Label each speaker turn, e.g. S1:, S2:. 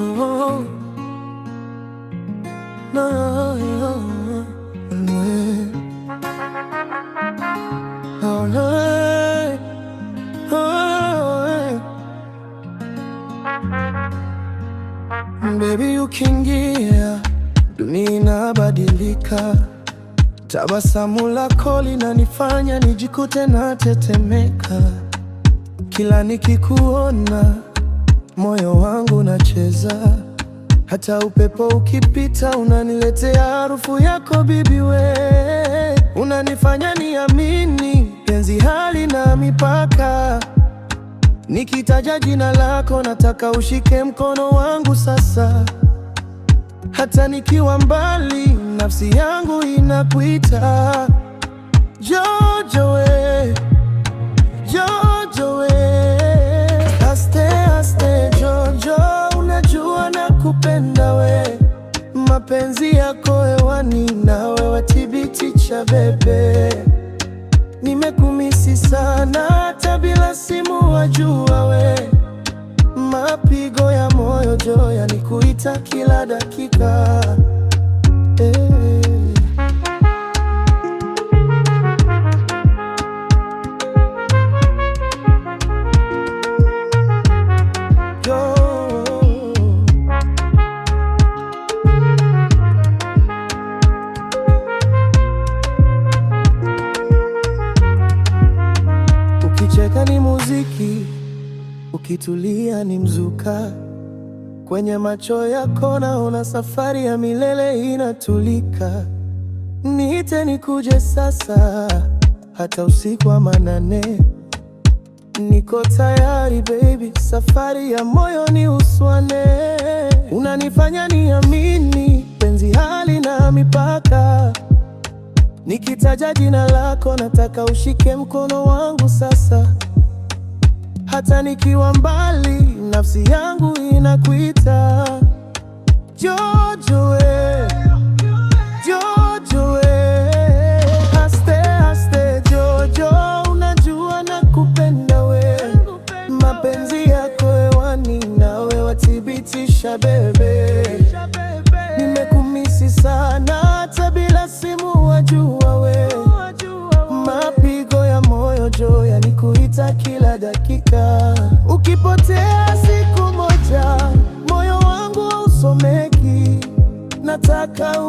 S1: Oh, no, all right. Baby, ukiingia dunia inabadilika. Tabasamu lako linanifanya nijikute natetemeka. Kila nikikuona moyo wangu unacheza. Hata upepo ukipita unaniletea harufu yako bibi we. Unanifanya niamini penzi halina mipaka. Nikitaja jina lako nataka ushike mkono wangu sasa. Hata nikiwa mbali nafsi yangu inakuita. Jojo we, Jojo we. Aste aste Jojo, unajua nakupenda we. Mapenzi yako hewani na wewe thibitisha bebe. Nimekumisi sana hata bila simu wajua we. Mapigo ya moyo jo yanikuita kila dakika. Ukicheka ni muziki, ukitulia ni mzuka. Kwenye macho yako naona safari ya milele inatulika. Niite nikuje sasa, hata usiku wa manane. Niko tayari baby, safari ya moyo ni uswane. Unanifanya niamini penzi halina mipaka. Nikitaja jina lako nataka ushike mkono wangu sasa. Hata nikiwa mbali nafsi yangu inakuita. Jojo we, Jojo we. Aste aste Jojo, unajua nakupenda we. Mapenzi yako hewani na wewe wathibitisha bebe. Nimekumisi sana hata bila simu wajua we. Mapigo ya moyo jo yanikuita kila dakika. Ukipotea siku moja moyo wangu hausomeki. Nataka